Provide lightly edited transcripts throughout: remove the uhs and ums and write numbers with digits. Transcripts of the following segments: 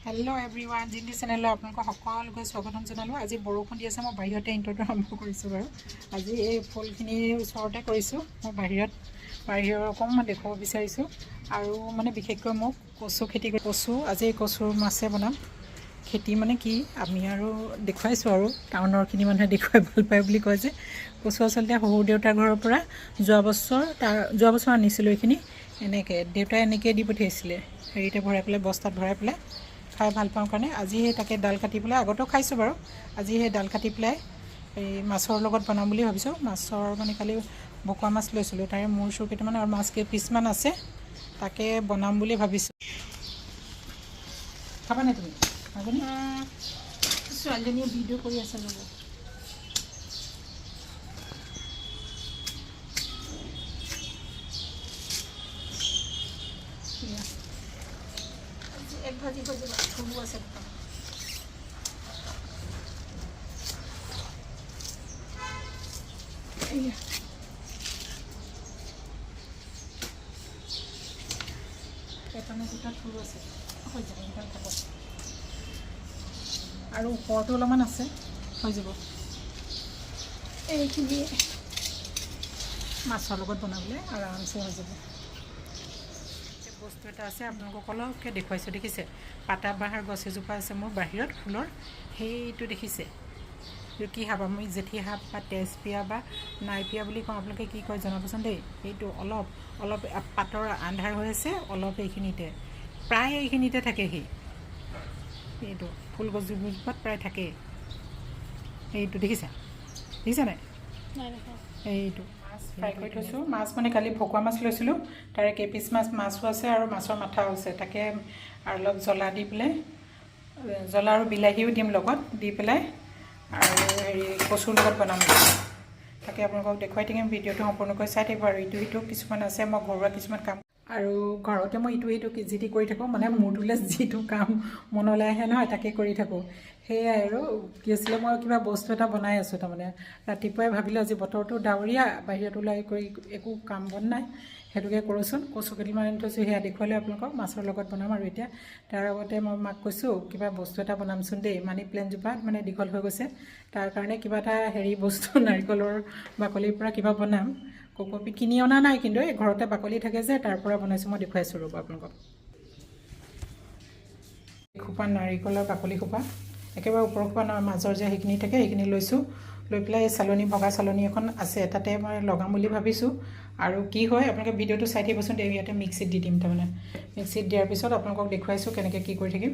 Hello everyone, in this channel আপোনালোকক সকলোকে স্বাগতম জনালো। আজি বৰষুণ দি আছে, মই বাহিৰতে ইন্ট্ৰোটো আৰম্ভ কৰিছো বাৰু। আজি এই ফুলখিনি ওচৰতে কৰিছো। মই বাহিৰৰ অকমান দেখাব বিচাৰিছো আৰু মানে বিশেষকৈ মোক কচু খেতি কচু আজি কচুৰ মাছে বনাম। খেতি মানে কি আমি আৰু দেখুৱাইছো আৰু টাউনৰ খিনি মানুহে দেখুৱাই ভাল পায় বুলি কয় যে কচু আচলতে শহুৰ দেউতাৰ ঘৰৰ পৰা যোৱা বছৰ আনিছিলো। এইখিনি এনেকৈ দেউতাই এনেকৈ দি পঠিয়াইছিলে, হেৰিতে ভৰাই পেলাই বস্তাত ভৰাই পেলাই খাই ভাল পাওঁ কাৰণে আজি সেই তাকে ডাল কাটি পেলাই আগতেও খাইছোঁ বাৰু। আজি সেই ডাল কাটি পেলাই এই মাছৰ লগত বনাম বুলি ভাবিছোঁ। মাছৰ মানে কালি ভকুৱা মাছ লৈছিলোঁ, তাৰে মূৰ চুৰ কেইটামান আৰু মাছ কেইপিচমান আছে, তাকে বনাম বুলি ভাবিছোঁ। খাবানে তুমি? খাবানে? ছোৱালীজনীয়ে ভিডিঅ' কৰি আছে ৰ'ব। এক ভাজি হৈ যাব, থলু আছে এটা নে দুটা থলু আছে, হৈ যাব সেইডাল খাব। আৰু ওপৰতো অলপমান আছে, হৈ যাব। এইখিনি মাছৰ লগত বনাবলৈ আৰামছে হৈ যাব। বস্তু এটা আছে আপোনালোকক অলপকৈ দেখুৱাইছোঁ, দেখিছে? পাতা বাহাৰ গছ এজোপা আছে মোৰ বাহিৰত ফুলৰ, সেইটো দেখিছে? কি সাপ, আমি জেঠী সাপ বা তেজপিয়া বা নাইপিয়া বুলি কওঁ, আপোনালোকে কি কয় জনাবচোন দেই। সেইটো অলপ পাতৰ আন্ধাৰ হৈ আছে, অলপ এইখিনিতে, প্ৰায় এইখিনিতে থাকেহি। এইটো ফুলগছজোপাত প্ৰায় থাকেই। এইটো দেখিছা নাই? এইটো মাছ ফ্ৰাই কৰি থৈছোঁ। মাছ মানে কালি ভকুৱা মাছ লৈছিলোঁ, তাৰে কেইপিচ মাছো আছে আৰু মাছৰ মাথাও আছে। তাকে আৰু অলপ জ্বলা দি পেলাই, জ্বলা আৰু বিলাহীও দিম লগত, দি পেলাই আৰু হেৰি কচুৰ লগত বনাম। তাকে আপোনালোকক দেখুৱাই থাকিম, ভিডিঅ'টো সম্পূৰ্ণকৈ চাই থাকিব। আৰু ইটো কিছুমান আছে, মই ঘৰুৱা কিছুমান কাম আৰু ঘৰতে মই ইটো যি টি কৰি থাকোঁ, মানে মোৰটোলৈ যিটো কাম মনলৈ আহে নহয় তাকে কৰি থাকোঁ। সেয়াই আৰু কি আছিলে, মই কিবা বস্তু এটা বনাই আছোঁ। তাৰমানে ৰাতিপুৱাই ভাবিলোঁ আজি বতৰটো ডাৱৰীয়া, বাহিৰত ওলাই কৰি একো কাম বন নাই, সেইটোকে কৰোঁচোন। কচু কেইডালমান আনি থৈছোঁ, সেয়া দেখুৱালে আপোনালোকক। মাছৰ লগত বনাম আৰু এতিয়া তাৰ আগতে মই মাক কৈছোঁ কিবা বস্তু এটা বনামচোন দেই। মানি প্লেণ্টজোপা মানে দীঘল হৈ গৈছে, তাৰ কাৰণে কিবা এটা হেৰি বস্তু নাৰিকলৰ বাকলিৰ পৰা কিবা বনাম। কক'পিট কিনি অনা নাই, কিন্তু এই ঘৰতে বাকলি থাকে যে তাৰ পৰা বনাইছোঁ। মই দেখুৱাইছোঁ ৰ'ব আপোনালোকক। খোপা নাৰিকলৰ বাকলি খোপা, একেবাৰে ওপৰ খোপা নহয়, মাজৰ যে সেইখিনি থাকে, সেইখিনি লৈছোঁ। লৈ পেলাই চালনী, ভগা চালনী এখন আছে, তাতে মই লগাম বুলি ভাবিছোঁ। আৰু কি হয় আপোনালোকে ভিডিঅ'টো চাই থাকিবচোন। ইয়াতে মিক্সিত দি দিম, তাৰমানে মিক্সিত দিয়াৰ পিছত আপোনালোকক দেখুৱাইছোঁ কেনেকৈ কি কৰি থাকিম।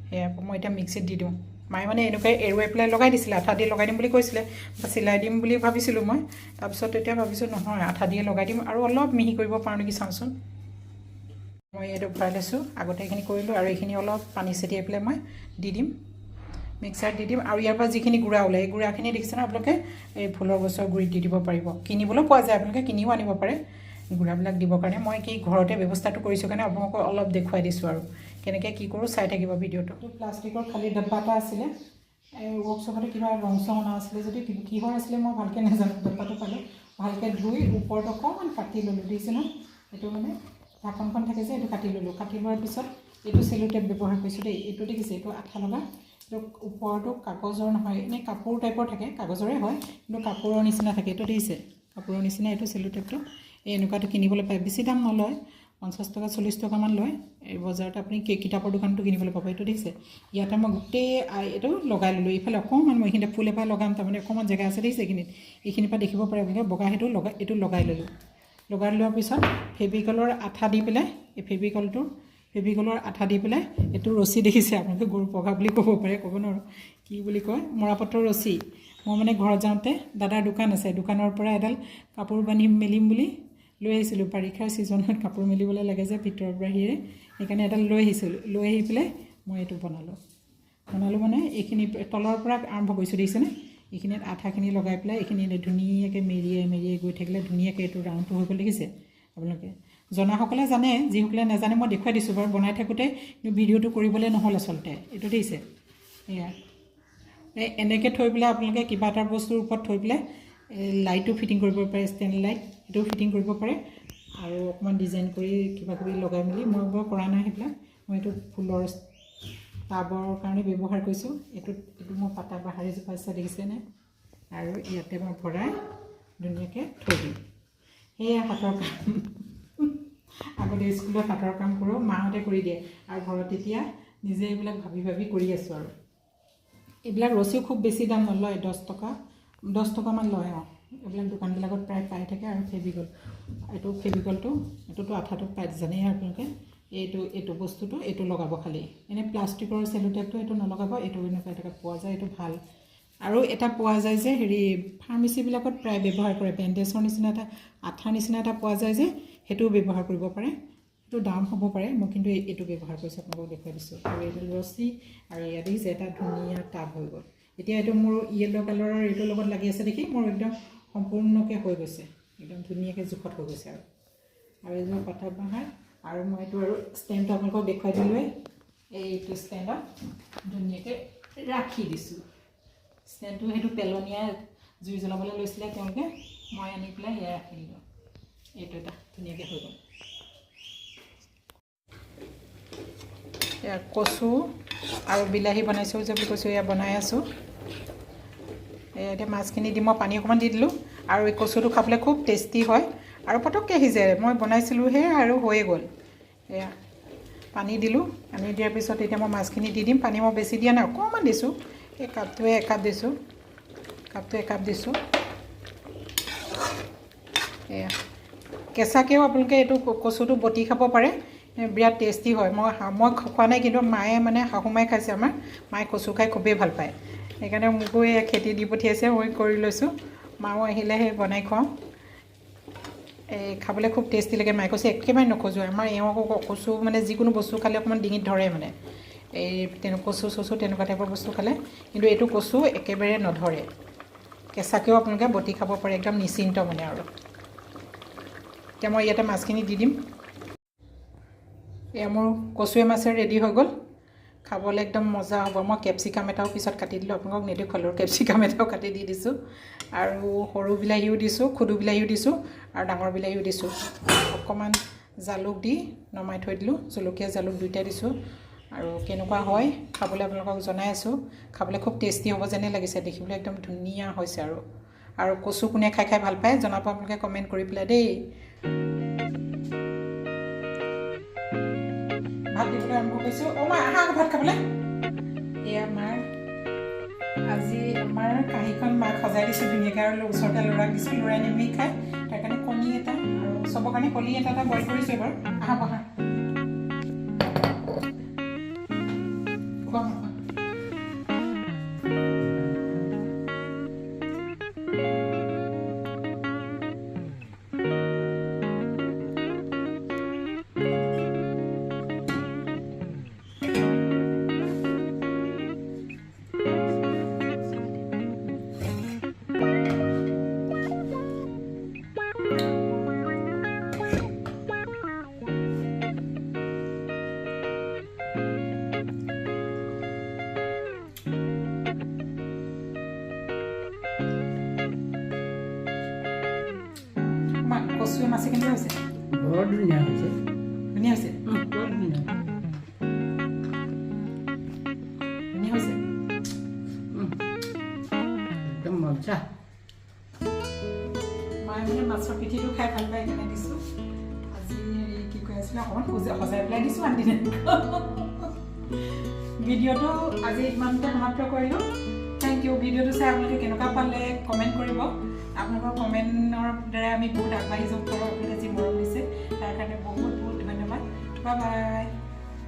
সেয়া মই এতিয়া মিক্সিত দি দিওঁ। মায়ে মানে এনেকুৱাই এৰুৱাই পেলাই লগাই দিছিলে, আঠা দি লগাই দিম বুলি কৈছিলে, বা চিলাই দিম বুলি ভাবিছিলোঁ মই। তাৰপিছত এতিয়া ভাবিছোঁ নহয়, আঠা দিয়ে লগাই দিম আৰু অলপ মিহি কৰিব পাৰোঁ নেকি চাওঁচোন। মই এইটো ভৰাই লৈছোঁ, আগতে এইখিনি কৰিলোঁ আৰু এইখিনি অলপ পানী ছটিয়াই পেলাই মই দি দিম, মিক্সাৰত দি দিম। আৰু ইয়াৰ পৰা যিখিনি গুড়া ওলায়, এই গুড়াখিনি দেখিছেনে আপোনালোকে? এই ফুলৰ গছৰ গুড়িত দি দিব পাৰিব, কিনিবলৈও পোৱা যায়, আপোনালোকে কিনিও আনিব পাৰে গুড়াবিলাক দিবৰ কাৰণে। মই কি ঘৰতে ব্যৱস্থাটো কৰিছোঁ কাৰণে আপোনালোকক অলপ দেখুৱাই দিছোঁ আৰু কেনেকৈ কি কৰোঁ, চাই থাকিব ভিডিঅ'টো। প্লাষ্টিকৰ খালী ডাব্বা এটা আছিলে, এই ৱৰ্কশ্বপতে কিবা ৰং চং অনা আছিলে, যদি কিহৰ আছিলে মই ভালকৈ নাজানো। ডাব্বাটো পালোঁ, ভালকৈ ধুই ওপৰত অকণমান কাটি ল'লোঁ, দেখিছে ন? এইটো মানে ঢাকনখন থাকে যে, এইটো কাটি ল'লোঁ। কাটি লোৱাৰ পিছত এইটো চেলো টেপ ব্যৱহাৰ কৰিছোঁ দেই। এইটো দেখিছে, এইটো আঠা লগা, এইটো ওপৰতো কাগজৰ নহয়, এনেই কাপোৰ টাইপৰ থাকে, কাগজৰে হয় কিন্তু কাপোৰৰ নিচিনা থাকে। এইটো দেখিছে, কাপোৰৰ নিচিনা এইটো চেলো টেপটো। এই এনেকুৱাটো কিনিবলৈ পায়, বেছি দাম নলয়, 50 টকা 40 টকামান লয়। এই বজাৰত আপুনি কিতাপৰ দোকানটো কিনিবলৈ পাব। এইটো দেখিছে, ইয়াতে মই গোটেই এইটো লগাই ল'লোঁ। এইফালে অকণমান মই এইখিনিতে ফুল এপাহ লগাম, তাৰমানে অকণমান জেগা আছে, দেখিছে? এইখিনিৰ পৰা দেখিব পাৰে আপোনালোকে, বগা সেইটো এইটো লগাই ল'লোঁ। লগাই লোৱাৰ পিছত ফেভিকলৰ আঠা দি পেলাই, এই ফেভিকলৰ আঠা দি পেলাই, এইটো ৰছী দেখিছে আপোনালোকে, গৰু পঘা বুলি ক'ব পাৰে, ক'ব নোৱাৰোঁ কি বুলি কয়, মৰাপাটৰ ৰছী। মই মানে ঘৰত যাওঁতে দাদাৰ দোকান আছে, দোকানৰ পৰা এডাল কাপোৰ মেলিম বুলি লৈ আহিছিলোঁ। বাৰিষাৰ ছিজনত কাপোৰ মেলিবলৈ লাগে যে ভিতৰৰ বাহিৰে, সেইকাৰণে এডাল লৈ আহিছিলোঁ। লৈ আহি পেলাই মই এইটো বনালোঁ মানে এইখিনি তলৰ পৰা আৰম্ভ কৰিছোঁ, দেখিছেনে? এইখিনিত আঠাখিনি লগাই পেলাই এইখিনি ধুনীয়াকৈ মেৰিয়াই গৈ থাকিলে ধুনীয়াকৈ এইটো ৰাউণ্ডটো হৈ গ'ল, দেখিছে? আপোনালোকে জনাসকলে জানে, যিসকলে নাজানে মই দেখুৱাই দিছোঁ বাৰু বনাই থাকোঁতে, কিন্তু ভিডিঅ'টো কৰিবলৈ নহ'ল আচলতে। এইটো দেখিছে, এয়া এনেকৈ থৈ পেলাই আপোনালোকে কিবা এটা বস্তুৰ ওপৰত থৈ পেলাই লাইটো ফিটিং কৰিব পাৰে, ষ্টেণ্ড লাইট এইটোও ফিটিং কৰিব পাৰে। আৰু অকণমান ডিজাইন কৰি কিবা কিবি লগাই মেলি, মই বৰ কৰা নাই সেইবিলাক, মই এইটো ফুলৰ টাবৰ কাৰণে ব্যৱহাৰ কৰিছোঁ এইটো মই পাতা বাহাৰি জোপা আছে দেখিছেনে আৰু ইয়াতে মই ভৰাই ধুনীয়াকৈ থৈ দিম সেয়া হাতৰ কাম আগতে স্কুলত হাতৰ কাম কৰোঁ মাহঁতে কৰি দিয়ে আৰু ঘৰত এতিয়া নিজে এইবিলাক ভাবি ভাবি কৰি আছোঁ আৰু এইবিলাক ৰছীও খুব বেছি দাম নলয় 10 টকামান লয় এইবিলাক দোকানবিলাকত প্ৰায় পাই থাকে আৰু এইটোতো আঠাটো পাই জানেই আপোনালোকে এইটো বস্তুটো এইটো লগাব খালি এনে প্লাষ্টিকৰ চেলোটেপটো এইটো নলগাব এইটো এনেকুৱা এটা পোৱা যায় এইটো ভাল আৰু এটা পোৱা যায় যে হেৰি ফাৰ্মেচিবিলাকত প্ৰায় ব্যৱহাৰ কৰে বেণ্ডেজৰ নিচিনা এটা আঠাৰ নিচিনা এটা পোৱা যায় যে সেইটোও ব্যৱহাৰ কৰিব পাৰে এইটো দাম হ'ব পাৰে মই কিন্তু এইটো ব্যৱহাৰ কৰিছোঁ আপোনালোকক দেখুৱাই দিছোঁ আৰু এইটো ৰছী আৰু ইয়াত দেখিছে এটা ধুনীয়া টাব হৈ গ'ল এতিয়া এইটো মোৰ য়েল্ল' কালাৰৰ এইটোৰ লগত লাগি আছে দেখি মোৰ একদম সম্পূৰ্ণকৈ হৈ গৈছে একদম ধুনীয়াকৈ জোখত হৈ গৈছে আৰু এইযোৰ পাতা বাহাৰ আৰু মই এইটো আৰু ষ্টেণ্ডটো আপোনালোকক দেখুৱাই দিলোঁৱেই এইটো ষ্টেণ্ডত ধুনীয়াকৈ ৰাখি দিছোঁ ষ্টেণ্ডটো সেইটো পেলনীয়া জুই জ্বলাবলৈ লৈছিলে তেওঁলোকে মই আনি পেলাই সেয়া ৰাখি দিলোঁ এইটো এটা ধুনীয়াকৈ হৈ গ'ল এয়া কচু আৰু বিলাহী বনাইছোঁ যে বুলি কৈছোঁ এয়া বনাই আছোঁ এতিয়া মাছখিনি দি মই পানী অকণমান দি দিলোঁ আৰু এই কচুটো খাবলৈ খুব টেষ্টি হয় আৰু পটককৈ সিজে মই বনাইছিলোঁহে আৰু হৈয়ে গ'ল এয়া পানী দিলোঁ পানী দিয়াৰ পিছত এতিয়া মই মাছখিনি দি দিম পানী মই বেছি দিয়া নাই অকণমান দিছোঁ এই কাপটোৱে একাপ দিছোঁ এয়া কেঁচাকৈও আপোনালোকে এইটো কচুটো বটি খাব পাৰে বিৰাট টেষ্টি হয় মই খোৱা নাই কিন্তু মায়ে মানে শাহু মায়ে খাইছে আমাৰ মায়ে কচু খাই খুবেই ভাল পায় সেইকাৰণে মোকো এই খেতি দি পঠিয়াইছে মই কৰি লৈছোঁ মাও আহিলে সেই বনাই খুৱাওঁ এই খাবলৈ খুব টেষ্টি লাগে মায়ে কৈছে একেবাৰে নখজুৱাই আমাৰ এওঁকো কচু মানে যিকোনো বস্তু খালে অকণমান ডিঙিত ধৰে মানে এই কচু চচু তেনেকুৱা টাইপৰ বস্তু খালে কিন্তু এইটো কচু একেবাৰে নধৰে কেঁচাকৈও আপোনালোকে বটি খাব পাৰে একদম নিশ্চিন্ত মানে আৰু এতিয়া মই ইয়াতে মাছখিনি দি দিম এয়া মোৰ কচুৱে মাছে ৰেডি হৈ গ'ল খাবলৈ একদম মজা হ'ব মই কেপচিকাম এটাও পিছত কাটি দিলোঁ আপোনালোকক নেদেখুৱালোঁ কেপচিকাম এটাও কাটি দি দিছোঁ আৰু সৰু বিলাহীও দিছোঁ খুদু বিলাহীও দিছোঁ আৰু ডাঙৰ বিলাহীও দিছোঁ অকণমান জালুক দি নমাই থৈ দিলোঁ জলকীয়া জালুক দুইটা দিছোঁ আৰু কেনেকুৱা হয় খাবলৈ আপোনালোকক জনাই আছোঁ খাবলৈ খুব টেষ্টি হ'ব যেনে লাগিছে দেখিবলৈ একদম ধুনীয়া হৈছে আৰু কচু কোনে খাই ভাল পায় জনাব আপোনালোকে কমেণ্ট কৰি পেলাই দেই ভাত দিবলৈ আৰম্ভ কৰিছোঁ মা আহা ভাত খাবলৈ এয়া মাৰ আজি আমাৰ কাঁহীখন মাক সজাই দিছোঁ ধুনীয়াকৈ আৰু ওচৰতে ল'ৰাক দিছোঁ ল'ৰাই নেমি খায় তাৰ কাৰণে কণী এটা আৰু চবৰ কাৰণে কণী এটা বইল কৰিছোঁ এবাৰ আহা বহা কচুৱে মাছে কেনেকুৱা হৈছে বৰ ধুনীয়া হৈছে ধুনীয়া হৈছে বৰ ধুনীয়া হৈছে একদম মজা মায়ে মানে মাছৰ পিঠিটো খাই ভাল পায় সেইকাৰণে দিছোঁ আজি হেৰি কি কৈ আছিলে অকণমান সজাই পেলাই দিছোঁ আনদিনে ভিডিঅ'টো আজি ইমানতে সমাপ্ত কৰিলোঁ থেংক ইউ ভিডিঅ'টো চাই আপোনালোকে কেনেকুৱা পালে কমেণ্ট কৰিব আপোনালোকৰ কমেণ্টৰ দ্বাৰা আমি বহুত আগবাঢ়ি যাব পাৰোঁ আপোনালোকে যি মৰম দিছে তাৰ কাৰণে বহুত বহুত ধন্যবাদ বাই বাই